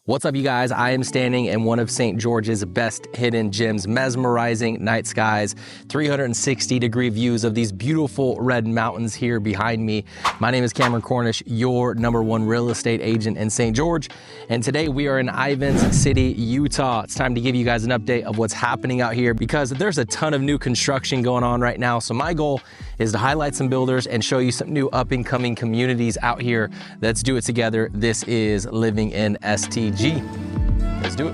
What's up, you guys? I am standing in one of St. George's best hidden gems, mesmerizing night skies, 360-degree views of these beautiful red mountains here behind me. My name is Cameron Cornish, your #1 real estate agent in St. George, and today we are in Ivins City, Utah. It's time to give you guys an update of what's happening out here because there's a ton of new construction going on right now. So my goal is to highlight some builders and show you some new up-and-coming communities out here. Let's do it together. This is Living in STG. Let's do it.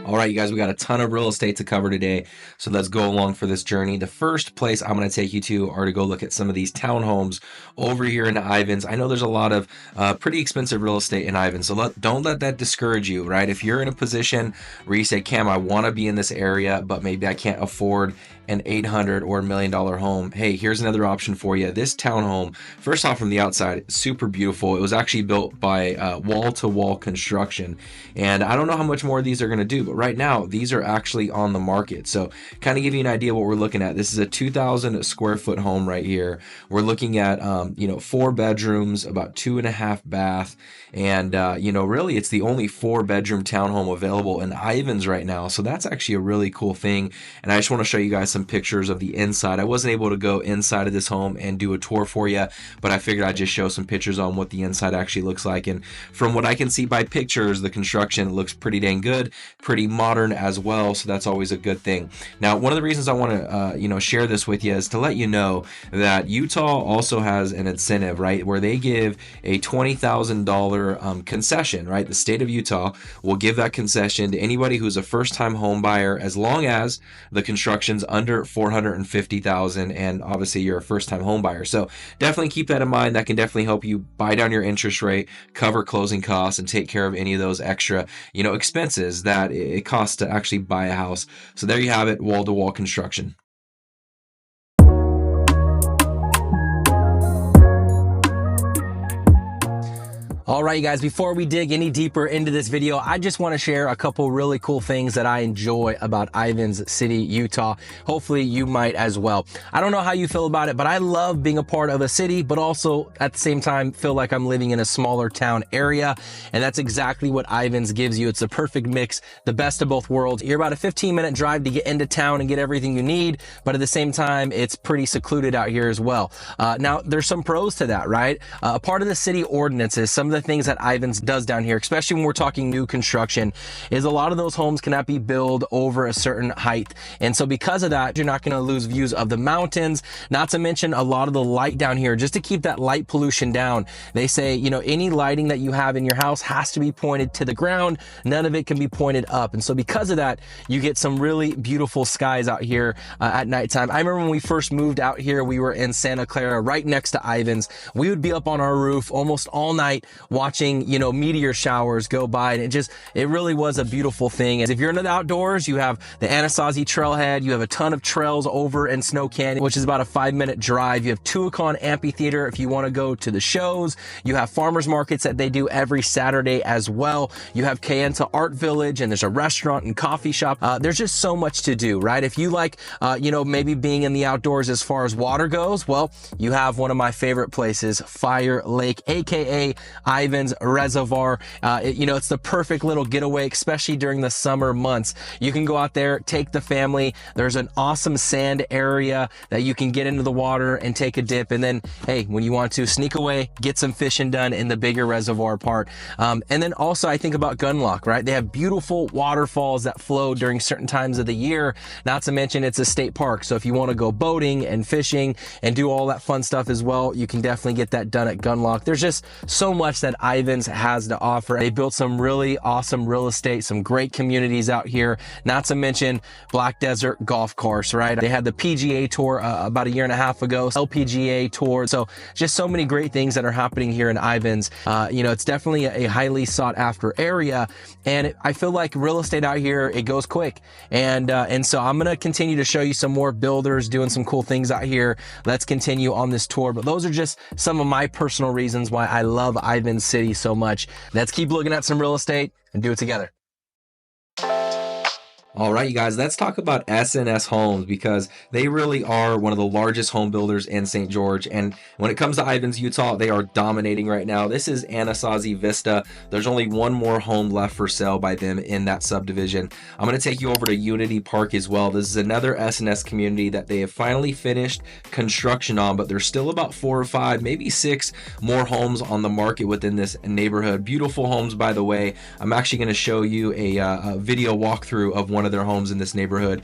All right, you guys, we got a ton of real estate to cover today, so let's go along for this journey. The first place I'm going to take you to are to go look at some of these townhomes over here in Ivins. I know there's a lot of pretty expensive real estate in Ivins, so don't let that discourage you, right? If you're in a position where you say, Cam, I want to be in this area, but maybe I can't afford an $800,000 or $1 million home. Hey, here's another option for you. This townhome, first off, from the outside, super beautiful. It was actually built by wall-to-wall construction, and I don't know how much more of these are going to do, but right now these are actually on the market. So kind of give you an idea what we're looking at. This is a 2,000 square foot home right here. We're looking at 4 bedrooms, about 2.5 bath, and really it's the only 4-bedroom townhome available in Ivins right now. So that's actually a really cool thing, and I just want to show you guys some pictures of the inside. I wasn't able to go inside of this home and do a tour for you, but I figured I'd just show some pictures on what the inside actually looks like. And from what I can see by pictures, the construction looks pretty dang good, pretty modern as well, so that's always a good thing. Now, one of the reasons I want to share this with you is to let you know that Utah also has an incentive, right, where they give a $20,000 concession, right? The state of Utah will give that concession to anybody who's a first-time home buyer as long as the construction's under $450,000, and obviously you're a first-time home buyer. So definitely keep that in mind. That can definitely help you buy down your interest rate, cover closing costs, and take care of any of those extra expenses that it costs to actually buy a house. So there you have it, wall-to-wall construction. All right, you guys, before we dig any deeper into this video, I just want to share a couple really cool things that I enjoy about Ivins City, Utah. Hopefully you might as well. I don't know how you feel about it, but I love being a part of a city, but also at the same time feel like I'm living in a smaller town area. And that's exactly what Ivins gives you. It's a perfect mix, the best of both worlds. You're about a 15-minute drive to get into town and get everything you need, but at the same time, it's pretty secluded out here as well. Now, there's some pros to that, right? A part of the city ordinances, some of the things that Ivins does down here, especially when we're talking new construction, is a lot of those homes cannot be built over a certain height. And so because of that, you're not going to lose views of the mountains, not to mention a lot of the light down here, just to keep that light pollution down. They say, any lighting that you have in your house has to be pointed to the ground. None of it can be pointed up. And so because of that, you get some really beautiful skies out here at nighttime. I remember when we first moved out here, we were in Santa Clara, right next to Ivins. We would be up on our roof almost all night watching meteor showers go by, and it really was a beautiful thing. And if you're into the outdoors, you have the Anasazi Trailhead, you have a ton of trails over in Snow Canyon, which is about a 5-minute drive. You have Tuacahn Amphitheater if you want to go to the shows. You have farmers markets that they do every Saturday as well. You have Kayenta Art Village, and there's a restaurant and coffee shop. There's just so much to do, right? If you like maybe being in the outdoors as far as water goes, well, you have one of my favorite places, Fire Lake, aka Ivins Reservoir. It's the perfect little getaway, especially during the summer months. You can go out there, take the family. There's an awesome sand area that you can get into the water and take a dip, and then, hey, when you want to sneak away, get some fishing done in the bigger reservoir part. And then also I think about Gunlock, right? They have beautiful waterfalls that flow during certain times of the year, not to mention it's a state park. So if you want to go boating and fishing and do all that fun stuff as well, you can definitely get that done at Gunlock. There's just so much that Ivins has to offer. They built some really awesome real estate, some great communities out here, not to mention Black Desert Golf Course, right? They had the PGA Tour about 1.5 years ago, LPGA Tour. So just so many great things that are happening here in Ivins. It's definitely a highly sought after area, and I feel like real estate out here, it goes quick. And so I'm going to continue to show you some more builders doing some cool things out here. Let's continue on this tour, but those are just some of my personal reasons why I love Ivins Ivins City so much. Let's keep looking at some real estate and do it together. All right, you guys, let's talk about S&S Homes because they really are one of the largest home builders in St. George. And when it comes to Ivins, Utah, they are dominating right now. This is Anasazi Vista. There's only one more home left for sale by them in that subdivision. I'm going to take you over to Unity Park as well. This is another S&S community that they have finally finished construction on, but there's still about 4 or 5, maybe 6 more homes on the market within this neighborhood. Beautiful homes, by the way. I'm actually going to show you a video walkthrough of one of their homes in this neighborhood,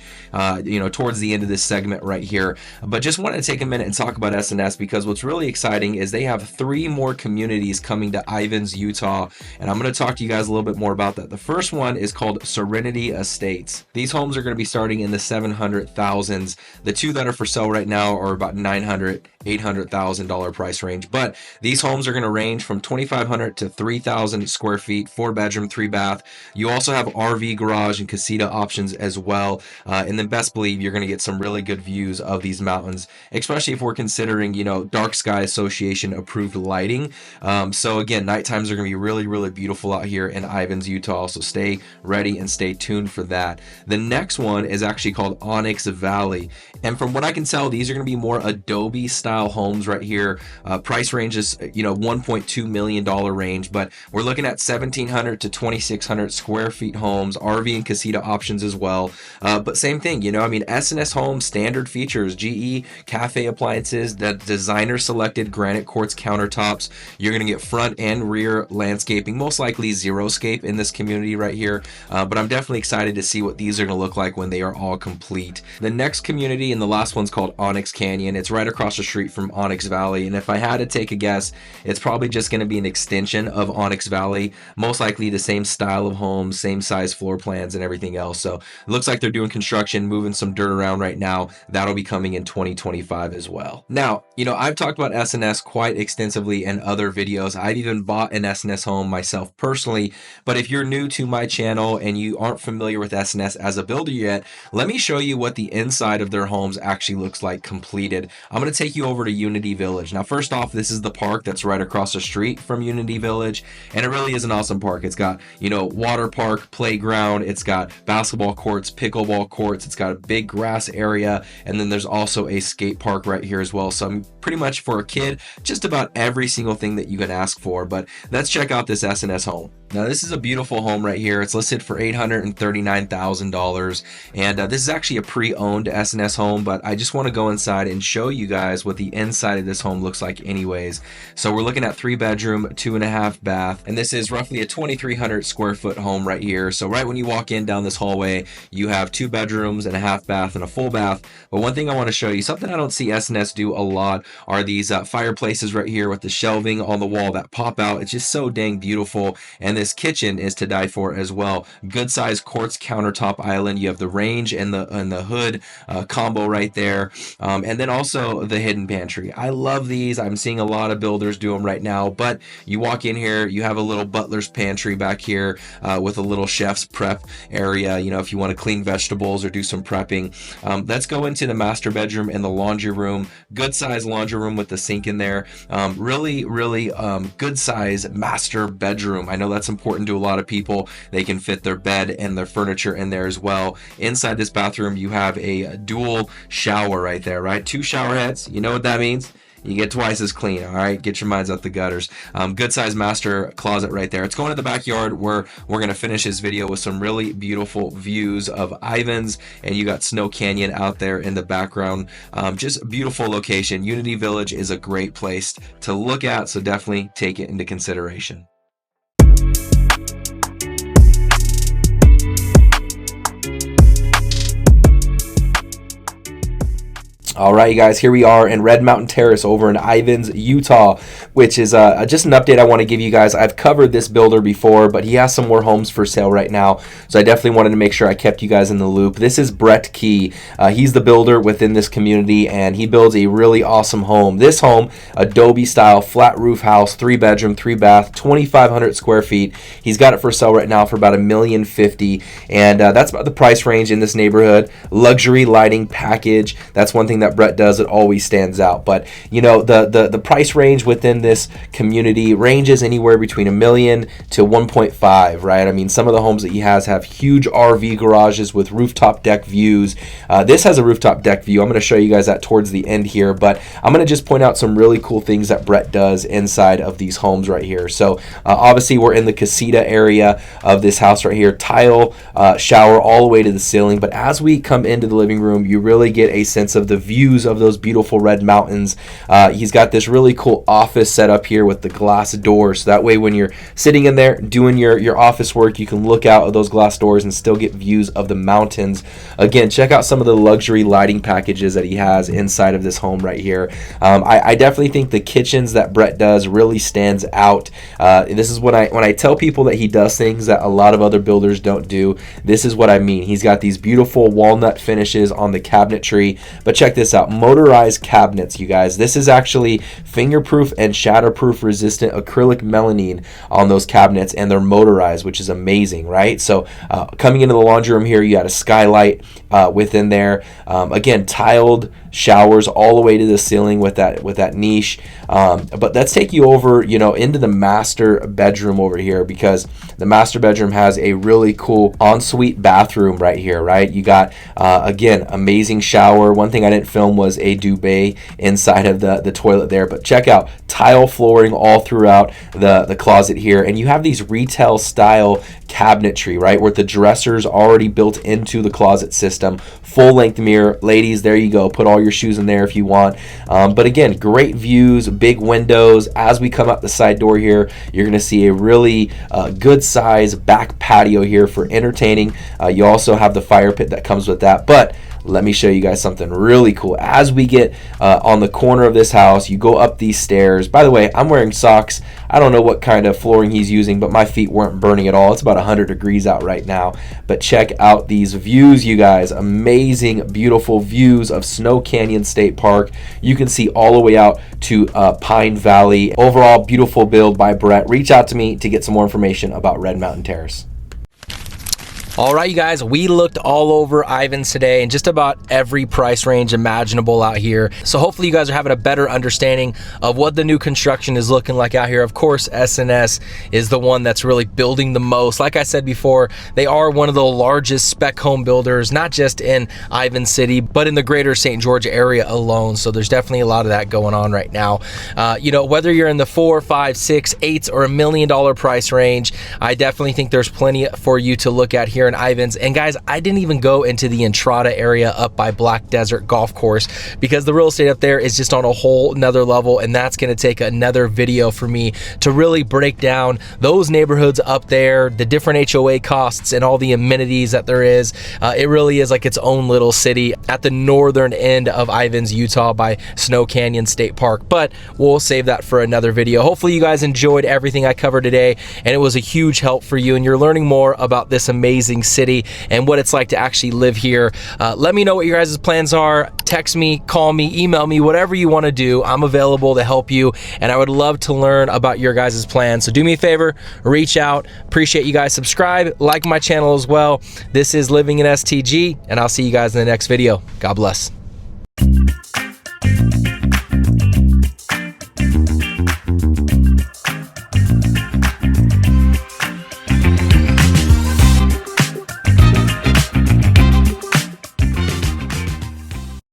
towards the end of this segment right here. But just wanted to take a minute and talk about S&S because what's really exciting is they have 3 more communities coming to Ivins, Utah, and I'm going to talk to you guys a little bit more about that. The first one is called Serenity Estates. These homes are going to be starting in the 700,000s. The 2 that are for sale right now are about $800,000 price range, but these homes are going to range from 2,500 to 3,000 square feet, 4 bedroom, 3 bath. You also have RV garage and casita options as well, and then best believe you're going to get some really good views of these mountains, especially if we're considering Dark Sky Association approved lighting. So again, night times are going to be really, really beautiful out here in Ivins, Utah, so stay ready and stay tuned for that. The next one is actually called Onyx Valley, and from what I can tell, these are going to be more Adobe style homes right here. Price range is $1.2 million range, but we're looking at 1,700 to 2,600 square feet homes, RV and casita options as well. But same thing, S&S Homes standard features, GE cafe appliances, the designer selected granite quartz countertops. You're going to get front and rear landscaping, most likely xeriscape in this community right here. But I'm definitely excited to see what these are going to look like when they are all complete. The next community and the last one's called Onyx Canyon. It's right across the street from Onyx Valley. And if I had to take a guess, it's probably just going to be an extension of Onyx Valley, most likely the same style of homes, same size floor plans and everything else. So it looks like they're doing construction, moving some dirt around right now. That'll be coming in 2025 as well. Now, I've talked about S&S quite extensively in other videos. I've even bought an S&S home myself personally. But if you're new to my channel and you aren't familiar with S&S as a builder yet, let me show you what the inside of their homes actually looks like completed. I'm going to take you over to Unity Village. Now, first off, this is the park that's right across the street from Unity Village, and it really is an awesome park. It's got, water park, playground, it's got basketball courts, pickleball courts, it's got a big grass area, and then there's also a skate park right here as well. So I'm pretty much, for a kid, just about every single thing that you can ask for. But let's check out this S&S home. Now, this is a beautiful home right here. It's listed for $839,000, and this is actually a pre-owned S&S home, but I just want to go inside and show you guys what the inside of this home looks like anyways. So we're looking at 3 bedroom, 2.5 bath, and this is roughly a 2,300 square foot home right here. So right when you walk in down this hallway, you have 2 bedrooms and a half bath and a full bath. But one thing I want to show you, something I don't see S&S do a lot, are these fireplaces right here with the shelving on the wall that pop out. It's just so dang beautiful. And this kitchen is to die for as well. Good size quartz countertop island. You have the range and the hood combo right there. And then also the hidden pantry. I love these. I'm seeing a lot of builders do them right now, but you walk in here, you have a little butler's pantry back here with a little chef's prep area, if you want to clean vegetables or do some prepping. Let's go into the master bedroom and the laundry room. Good size laundry room with the sink in there. Really good size master bedroom. I know that's important to a lot of people. They can fit their bed and their furniture in there as well. Inside this bathroom, you have a dual shower right there, right? 2 shower heads. You know what that means? You get twice as clean. All right, get your minds out the gutters. Good size master closet right there. It's going to the backyard where we're going to finish this video with some really beautiful views of Ivins, and you got Snow Canyon out there in the background. Just a beautiful location. Unity Village is a great place to look at, so definitely take it into consideration. All right, you guys, here we are in Red Mountain Terrace over in Ivins, Utah, which is just an update I want to give you guys. I've covered this builder before, but he has some more homes for sale right now, so I definitely wanted to make sure I kept you guys in the loop. This is Brett Key. He's the builder within this community, and he builds a really awesome home. This home, Adobe style, flat roof house, 3 bedroom, 3 bath, 2,500 square feet. He's got it for sale right now for about $1,050,000, and that's about the price range in this neighborhood. Luxury lighting package. That's one thing that that Brett does, it always stands out. But you know, the price range within this community ranges anywhere between $1 million to 1.5, right? I mean, some of the homes that he has have huge RV garages with rooftop deck views. This has a rooftop deck view. I'm going to show you guys that towards the end here, but I'm going to just point out some really cool things that Brett does inside of these homes right here. So obviously we're in the casita area of this house right here. Tile shower all the way to the ceiling, but as we come into the living room, you really get a sense of the views of those beautiful red mountains. He's got this really cool office set up here with the glass doors, so that way when you're sitting in there doing your office work, you can look out of those glass doors and still get views of the mountains. Again, check out some of the luxury lighting packages that he has inside of this home right here. I definitely think the kitchens that Brett does really stands out. This is when I tell people that he does things that a lot of other builders don't do. This is what I mean. He's got these beautiful walnut finishes on the cabinetry, but check this out, motorized cabinets, you guys. This is actually fingerproof and shatterproof resistant acrylic melamine on those cabinets, and they're motorized, which is amazing, right? So coming into the laundry room here, you got a skylight within there. Again, tiled showers all the way to the ceiling with that niche. But let's take you over, you know, into the master bedroom over here, because the master bedroom has a really cool ensuite bathroom right here, right? You got again, amazing shower. One thing I didn't film was a duvet inside of the toilet there, but check out tile flooring all throughout the closet here, and you have these retail style cabinetry, right, where the dresser's already built into the closet system. Full length mirror, ladies, there you go, put all your shoes in there if you want. But again, great views, big windows. As we come out the side door here, you're gonna see a really good size back patio here for entertaining. You also have the fire pit that comes with that, but let me show you guys something really cool. As we get on the corner of this house, you go up these stairs. By the way, I'm wearing socks. I don't know what kind of flooring he's using, but my feet weren't burning at all. It's about 100 degrees out right now. But check out these views, you guys. Amazing, beautiful views of Snow Canyon State Park. You can see all the way out to Pine Valley. Overall, beautiful build by Brett. Reach out to me to get some more information about Red Mountain Terrace. All right, you guys, we looked all over Ivins today and just about every price range imaginable out here. So hopefully you guys are having a better understanding of what the new construction is looking like out here. Of course, S&S is the one that's really building the most. Like I said before, they are one of the largest spec home builders, not just in Ivins City, but in the greater St. George area alone. So there's definitely a lot of that going on right now. You know, whether you're in the 4, 5, 6, 8, or $1 million price range, I definitely think there's plenty for you to look at here in Ivins. And guys, I didn't even go into the Entrada area up by Black Desert Golf Course because the real estate up there is just on a whole nother level, and that's going to take another video for me to really break down those neighborhoods up there, the different HOA costs and all the amenities that there is. It really is like its own little city at the northern end of Ivins, Utah by Snow Canyon State Park, but we'll save that for another video. Hopefully you guys enjoyed everything I covered today, and it was a huge help for you, and you're learning more about this amazing city and what it's like to actually live here. Let me know what your guys' plans are. Text me, call me, email me, whatever you want to do. I'm available to help you, and I would love to learn about your guys' plans. So do me a favor, reach out. Appreciate you guys. Subscribe, like my channel as well. This is Living in STG, and I'll see you guys in the next video. God bless.